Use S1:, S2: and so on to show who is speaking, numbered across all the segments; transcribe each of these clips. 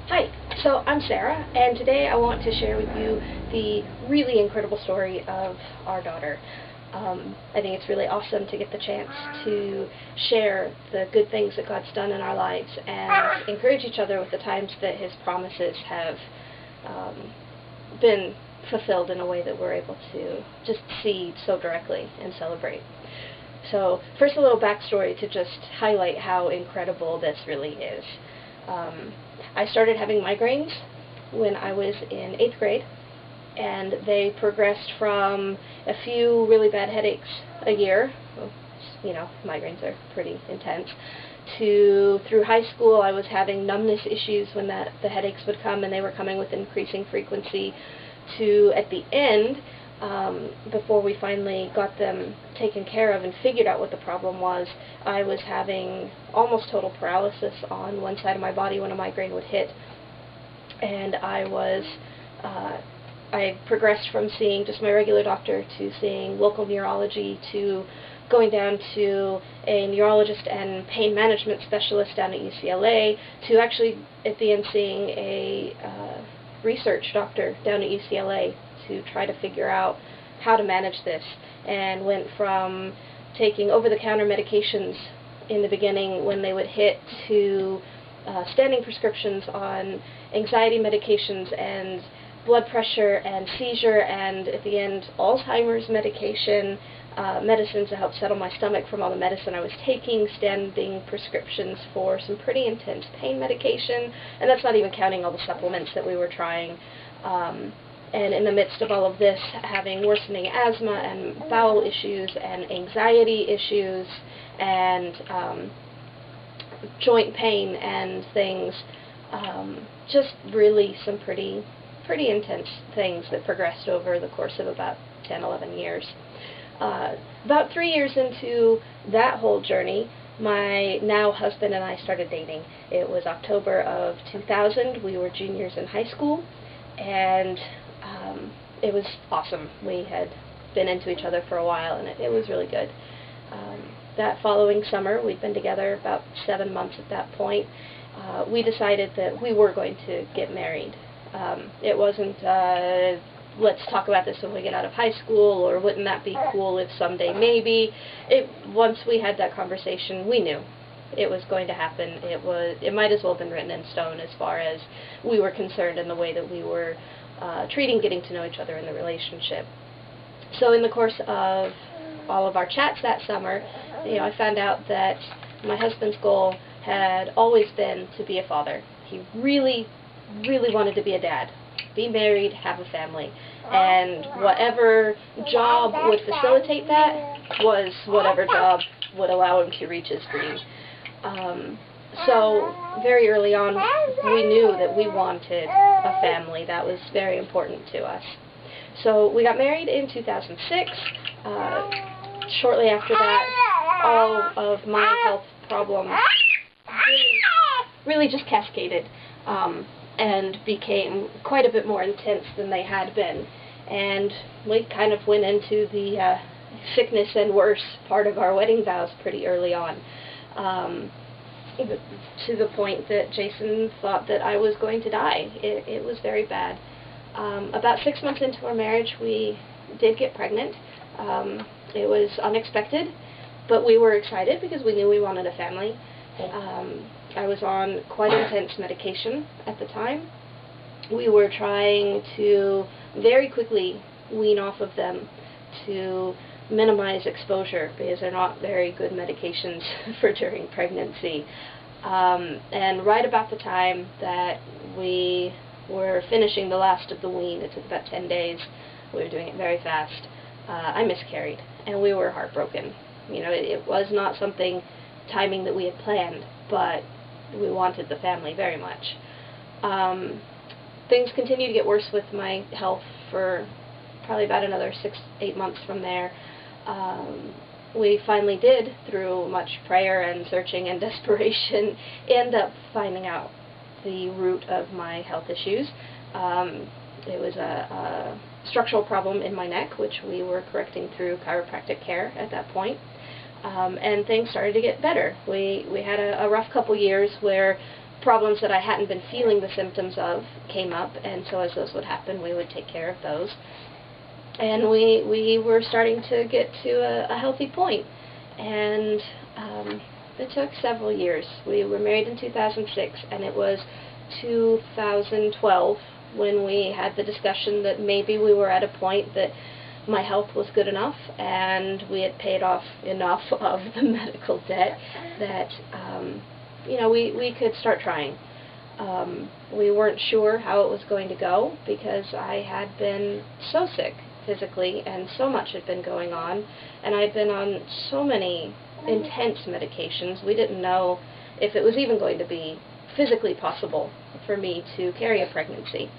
S1: Hi, so I'm Sarah, and today I want to share with you the really incredible story of our daughter. I think it's really awesome to get the chance to share the good things that God's done in our lives and encourage each other with the times that His promises have been fulfilled in a way that we're able to just see so directly and celebrate. So first, a little backstory to just highlight how incredible this really is. I started having migraines when I was in 8th grade, and they progressed from a few really bad headaches a year, you know, migraines are pretty intense, to through high school I was having numbness issues when the headaches would come, and they were coming with increasing frequency, to at the end, before we finally got them taken care of and figured out what the problem was, I was having almost total paralysis on one side of my body when a migraine would hit. And I progressed from seeing just my regular doctor to seeing local neurology to going down to a neurologist and pain management specialist down at UCLA to actually at the end seeing a research doctor down at UCLA to try to figure out how to manage this, and went from taking over-the-counter medications in the beginning when they would hit to standing prescriptions on anxiety medications and blood pressure and seizure, and at the end Alzheimer's medication, medicines to help settle my stomach from all the medicine I was taking, standing prescriptions for some pretty intense pain medication, and that's not even counting all the supplements that we were trying. And in the midst of all of this, having worsening asthma and bowel issues and anxiety issues and joint pain and things, just really some pretty intense things that progressed over the course of about 10, 11 years. About 3 years into that whole journey, my now husband and I started dating. It was October of 2000. We were juniors in high school, and it was awesome. We had been into each other for a while, and it was really good. That following summer, we'd been together about 7 months at that point, we decided that we were going to get married. It wasn't, let's talk about this when we get out of high school, or wouldn't that be cool if someday maybe. Once we had that conversation, we knew it was going to happen. It might as well have been written in stone as far as we were concerned in the way that we were treating getting to know each other in the relationship. So in the course of all of our chats that summer, I found out that my husband's goal had always been to be a father. He really, really wanted to be a dad, be married, have a family, and whatever job would facilitate that was whatever job would allow him to reach his dream. So very early on, we knew that we wanted a family. That was very important to us. So we got married in 2006. Shortly after that, all of my health problems really just cascaded and became quite a bit more intense than they had been. And we kind of went into the sickness and worse part of our wedding vows pretty early on. To the point that Jason thought that I was going to die. It was very bad. About 6 months into our marriage, we did get pregnant. It was unexpected, but we were excited because we knew we wanted a family. I was on quite intense medication at the time. We were trying to very quickly wean off of them to minimize exposure, because they're not very good medications for during pregnancy. And right about the time that we were finishing the last of the wean, it took about 10 days, we were doing it very fast, I miscarried, and we were heartbroken. It was not something, timing that we had planned, but we wanted the family very much. Things continued to get worse with my health for probably about another 6-8 months from there. We finally did, through much prayer and searching and desperation, end up finding out the root of my health issues. It was a structural problem in my neck, which we were correcting through chiropractic care at that point. And things started to get better. We had a rough couple years where problems that I hadn't been feeling the symptoms of came up, and so as those would happen, we would take care of those. And we were starting to get to a healthy point, and it took several years. We were married in 2006, and it was 2012 when we had the discussion that maybe we were at a point that my health was good enough and we had paid off enough of the medical debt that we could start trying. We weren't sure how it was going to go because I had been so sick physically and so much had been going on, and I'd been on so many intense medications. We didn't know if it was even going to be physically possible for me to carry a pregnancy,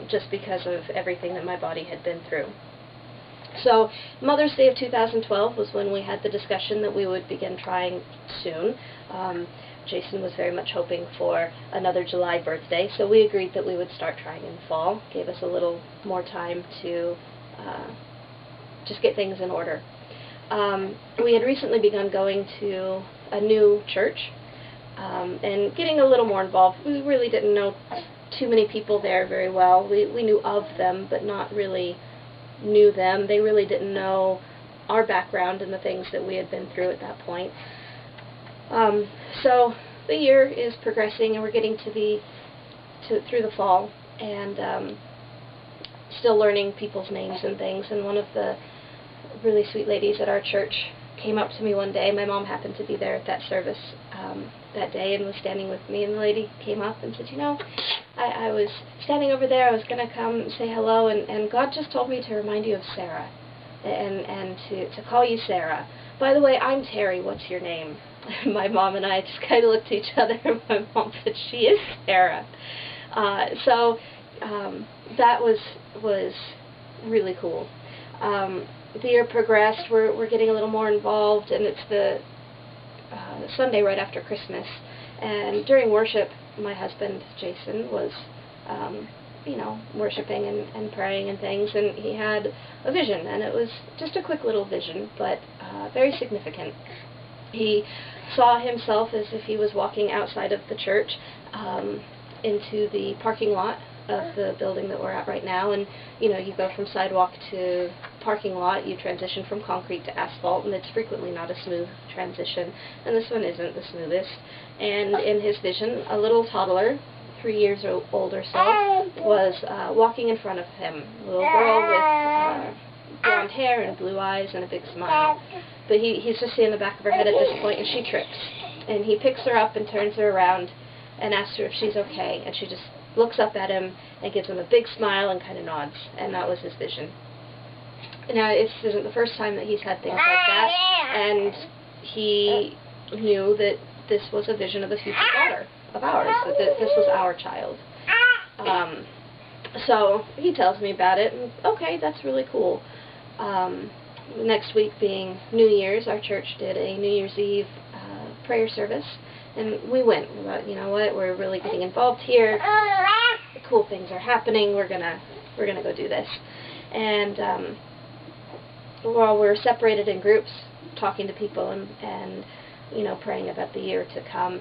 S1: just because of everything that my body had been through. So Mother's Day of 2012 was when we had the discussion that we would begin trying soon. Jason was very much hoping for another July birthday, so we agreed that we would start trying in the fall. Gave us a little more time to just get things in order. We had recently begun going to a new church and getting a little more involved. We really didn't know too many people there very well. We knew of them, but not really knew them. They really didn't know our background and the things that we had been through at that point. So the year is progressing, and we're getting through the fall, and still learning people's names and things. And one of the really sweet ladies at our church came up to me one day. My mom happened to be there at that service that day and was standing with me, and the lady came up and said, I was standing over there, I was going to come and say hello, and God just told me to remind you of Sarah, and to call you Sarah. By the way, I'm Terry, what's your name? My mom and I just kind of looked at each other, and my mom said, she is Sarah. So that was really cool. The year progressed, we're getting a little more involved, and it's the Sunday right after Christmas, and during worship, my husband, Jason, was worshiping and praying and things, and he had a vision, and it was just a quick little vision, but very significant. He saw himself as if he was walking outside of the church into the parking lot of the building that we're at right now, and you go from sidewalk to parking lot, you transition from concrete to asphalt, and it's frequently not a smooth transition, and this one isn't the smoothest. And in his vision, a little toddler, 3 years old or so, was walking in front of him, a little girl with blonde hair and blue eyes and a big smile. But he's just seeing the back of her head at this point, and she trips, and he picks her up and turns her around and asks her if she's okay, and she just looks up at him and gives him a big smile and kind of nods, and that was his vision. Now, this isn't the first time that he's had things like that, and he knew that this was a vision of a future daughter of ours, that this was our child. So he tells me about it, and okay, that's really cool. Next week being New Year's, our church did a New Year's Eve prayer service, and we went. We thought, you know what, we're really getting involved here. Cool things are happening. We're gonna go do this. And while we're separated in groups, talking to people and praying about the year to come,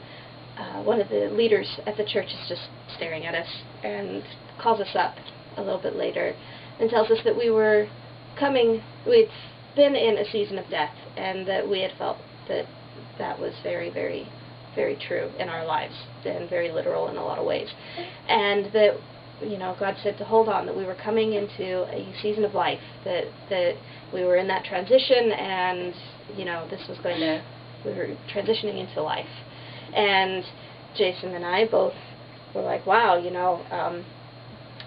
S1: one of the leaders at the church is just staring at us and calls us up a little bit later and tells us that we'd been in a season of death, and that we had felt that was very, very, very true in our lives, and very literal in a lot of ways. And that, God said to hold on, that we were coming into a season of life, that we were in that transition, and, this was we were transitioning into life. And Jason and I both were like, wow,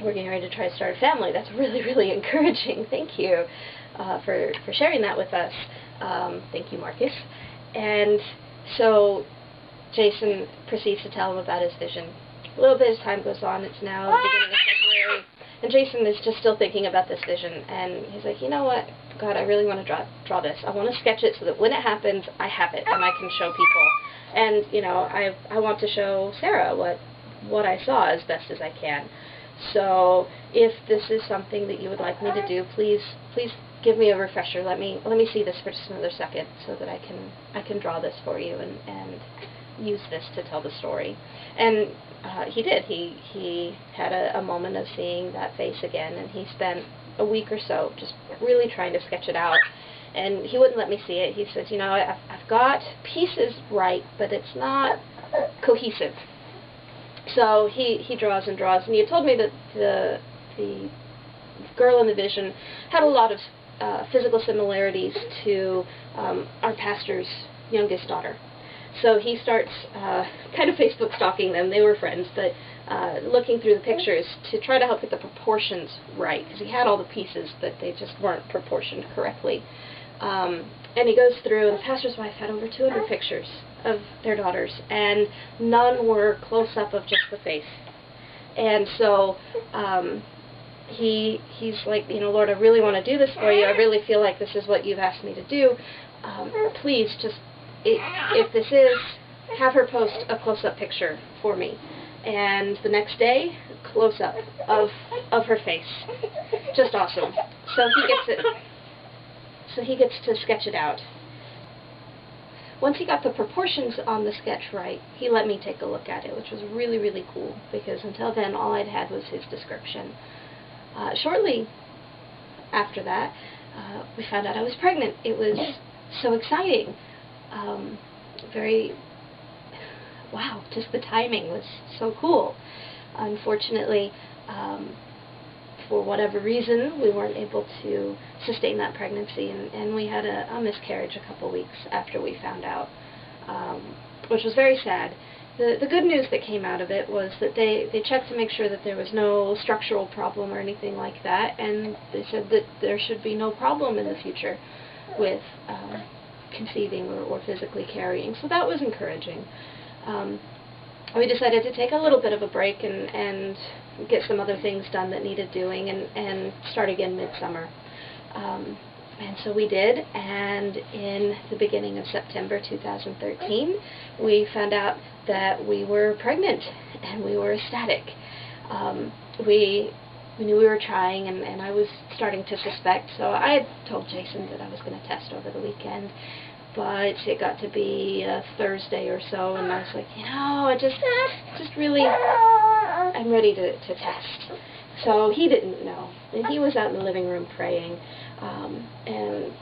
S1: we're getting ready to try to start a family. That's really, really encouraging. Thank you for sharing that with us. Thank you, Marcus. And so Jason proceeds to tell him about his vision. A little bit as time goes on, it's now the beginning of February, and Jason is just still thinking about this vision, and he's like, you know what, God, I really want to draw this. I want to sketch it so that when it happens, I have it, and I can show people. And, I want to show Sarah what I saw as best as I can. So if this is something that you would like me to do, please give me a refresher. Let me see this for just another second so that I can draw this for you and use this to tell the story. And he did. He had a moment of seeing that face again, and he spent a week or so just really trying to sketch it out. And he wouldn't let me see it. He says, you know, I've got pieces right, but it's not cohesive. So he draws and draws, and he had told me that the girl in the vision had a lot of physical similarities to our pastor's youngest daughter. So he starts kind of Facebook stalking them. They were friends, but looking through the pictures to try to help get the proportions right, because he had all the pieces, but they just weren't proportioned correctly. And he goes through, and the pastor's wife had over 200 pictures of their daughters, and none were close-up of just the face. And so he's like, you know, Lord, I really want to do this for you. I really feel like this is what you've asked me to do. Please, just, if this is, have her post a close-up picture for me. And the next day, close-up of her face. Just awesome. So he gets it. So he gets to sketch it out. Once he got the proportions on the sketch right, he let me take a look at it, which was really, really cool, because until then all I'd had was his description. Shortly after that, we found out I was pregnant. It was so exciting. Wow, just the timing was so cool. Unfortunately, for whatever reason, we weren't able to sustain that pregnancy, and we had a miscarriage a couple weeks after we found out, which was very sad. The good news that came out of it was that they checked to make sure that there was no structural problem or anything like that, and they said that there should be no problem in the future with conceiving or physically carrying, so that was encouraging. We decided to take a little bit of a break and get some other things done that needed doing, and start again midsummer. And so we did, and in the beginning of September 2013, we found out that we were pregnant, and we were ecstatic. We knew we were trying, and I was starting to suspect, so I had told Jason that I was going to test over the weekend, but it got to be a Thursday or so, and I was like, you know, I just really, I'm ready to test. So he didn't know, and he was out in the living room praying, and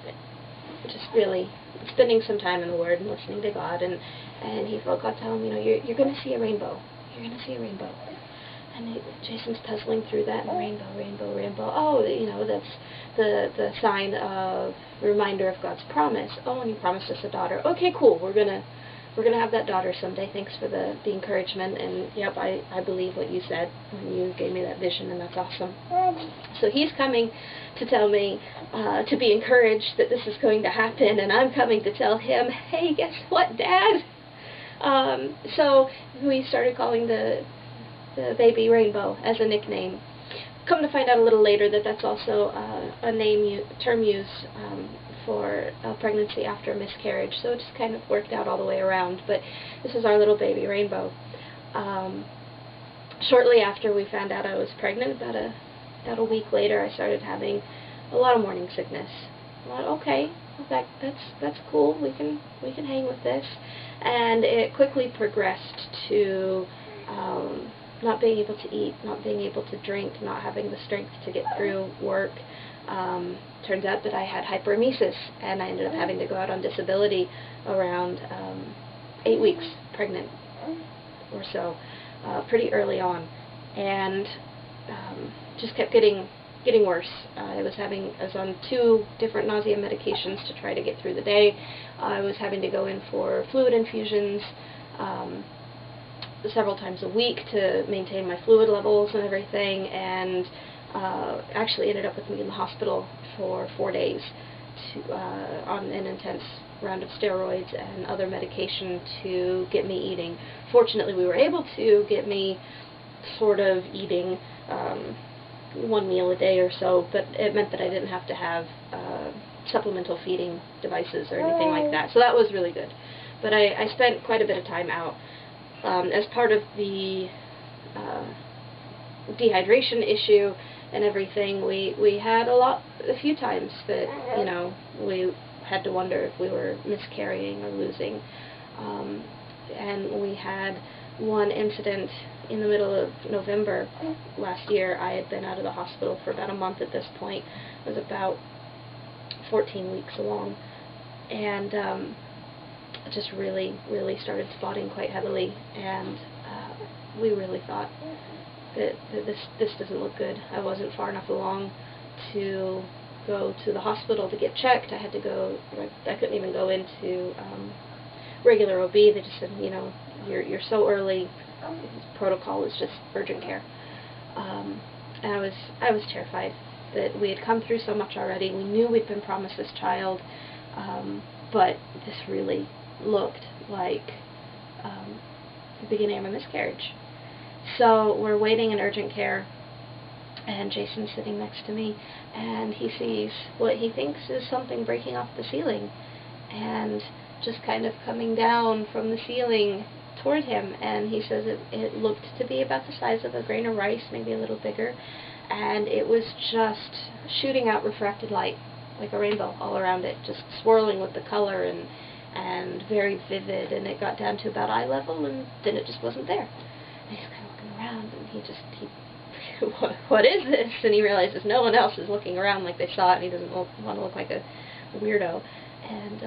S1: just really spending some time in the Word and listening to God, and he felt God tell him, you know, you're going to see a rainbow. You're going to see a rainbow. And Jason's puzzling through that, and rainbow, rainbow, rainbow. Oh, you know, that's the sign of reminder of God's promise. Oh, and He promised us a daughter. Okay, cool. We're gonna have that daughter someday. Thanks for the encouragement. And yep, I believe what you said when you gave me that vision, and that's awesome. So he's coming to tell me to be encouraged that this is going to happen, and I'm coming to tell him, hey, guess what, Dad? So we started calling the baby Rainbow as a nickname. Come to find out a little later that that's also a term used for a pregnancy after a miscarriage, so it just kind of worked out all the way around. But this is our little baby Rainbow. Shortly after we found out I was pregnant, about a week later, I started having a lot of morning sickness. I thought, okay, that's cool. We can hang with this, and it quickly progressed to not being able to eat, not being able to drink, not having the strength to get through work. Turns out that I had hyperemesis, and I ended up having to go out on disability around 8 weeks pregnant or so, pretty early on, and just kept getting worse. I was on 2 different nausea medications to try to get through the day. I was having to go in for fluid infusions several times a week to maintain my fluid levels and everything, and actually ended up with me in the hospital for 4 days on an intense round of steroids and other medication to get me eating. Fortunately, we were able to get me sort of eating 1 meal a day or so, but it meant that I didn't have to have supplemental feeding devices or anything like that, so that was really good. But I spent quite a bit of time out. As part of the dehydration issue and everything, we had a few times that, you know, we had to wonder if we were miscarrying or losing. and we had one incident in the middle of November last year. I had been out of the hospital for about a month at this point. I was about 14 weeks along, and just really started spotting quite heavily, and we really thought that this doesn't look good. I wasn't far enough along to go to the hospital to get checked. I couldn't even go into regular OB. They just said, you know, you're so early. Protocol is just urgent care. And I was terrified that we had come through so much already. We knew we'd been promised this child, but this really looked like the beginning of a miscarriage. So we're waiting in urgent care, and Jason's sitting next to me, and he sees what he thinks is something breaking off the ceiling, and just kind of coming down from the ceiling toward him, and he says it looked to be about the size of a grain of rice, maybe a little bigger, and it was just shooting out refracted light, like a rainbow all around it, just swirling with the color and very vivid, and it got down to about eye level, and then it just wasn't there. And he's kind of looking around, and he what is this? And he realizes no one else is looking around like they saw it, and he doesn't want to look like a weirdo. And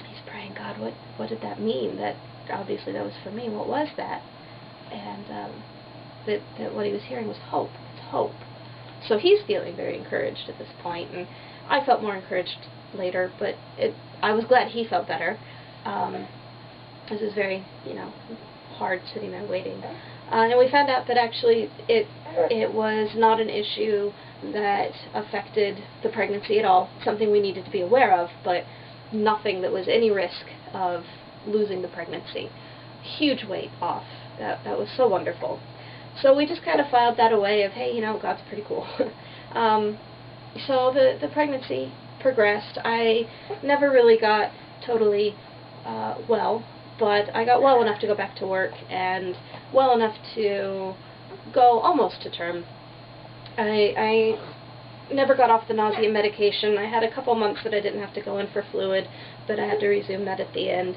S1: he's praying, God, what did that mean? That obviously that was for me. What was that? And that what he was hearing was hope. It's hope. So he's feeling very encouraged at this point, and I felt more encouraged later, but I was glad he felt better. This is very, hard sitting there waiting. And we found out that actually it was not an issue that affected the pregnancy at all, something we needed to be aware of, but nothing that was any risk of losing the pregnancy. Huge weight off. That was so wonderful. So we just kind of filed that away of, hey, God's pretty cool. So the pregnancy progressed. I never really got totally well, but I got well enough to go back to work and well enough to go almost to term. I never got off the nausea medication. I had a couple months that I didn't have to go in for fluid, but I had to resume that at the end.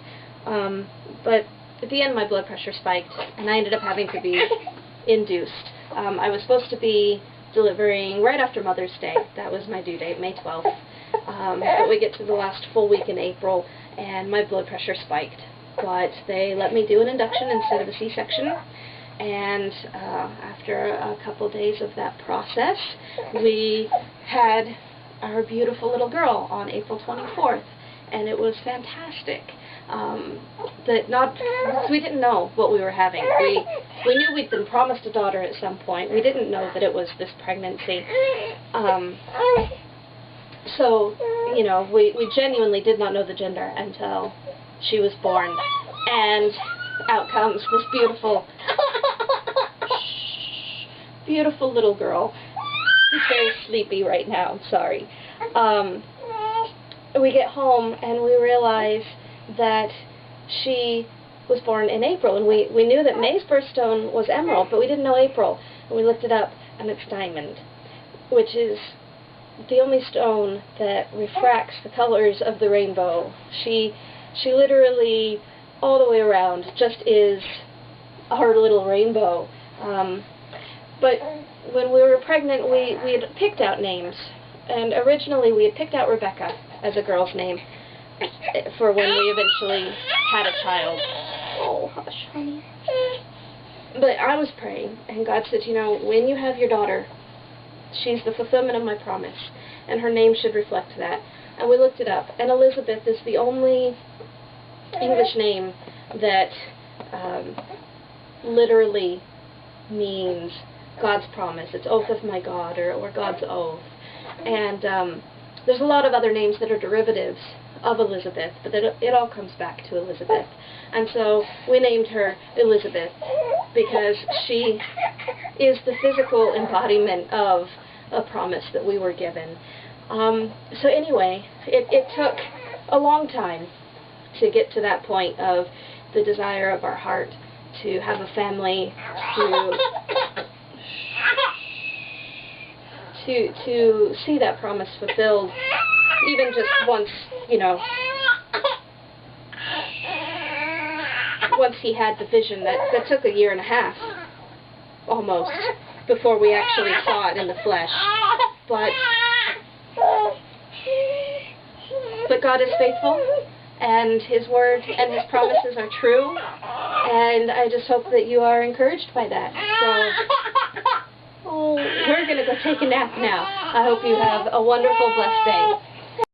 S1: But at the end my blood pressure spiked, and I ended up having to be induced. I was supposed to be delivering right after Mother's Day. That was my due date, May 12th. But we get to the last full week in April, and my blood pressure spiked. But they let me do an induction instead of a C-section, and after a couple days of that process, we had our beautiful little girl on April 24th, and it was fantastic. We didn't know what we were having. We knew we'd been promised a daughter at some point. We didn't know that it was this pregnancy. So, we genuinely did not know the gender until she was born. And out comes this beautiful little girl. She's very sleepy right now, I'm sorry. We get home and we realize that she was born in April, and we knew that May's birthstone was emerald, but we didn't know April. And we looked it up, and it's diamond, which is the only stone that refracts the colors of the rainbow. She literally, all the way around, just is our little rainbow. But when we were pregnant, we had picked out names, and originally we had picked out Rebecca as a girl's name for when we eventually had a child. Oh, hush, honey. But I was praying, and God said, when you have your daughter, she's the fulfillment of my promise, and her name should reflect that. And we looked it up, and Elizabeth is the only English name that literally means God's promise. It's oath of my God, or God's oath. And there's a lot of other names that are derivatives of Elizabeth, but it all comes back to Elizabeth. And so we named her Elizabeth because she is the physical embodiment of a promise that we were given. So anyway, it took a long time to get to that point of the desire of our heart to have a family, to see that promise fulfilled, even just once, once he had the vision, that took 1.5 years, almost, before we actually saw it in the flesh. But God is faithful, and His Word and His promises are true, and I just hope that you are encouraged by that. So, we're going to go take a nap now. I hope you have a wonderful, blessed day.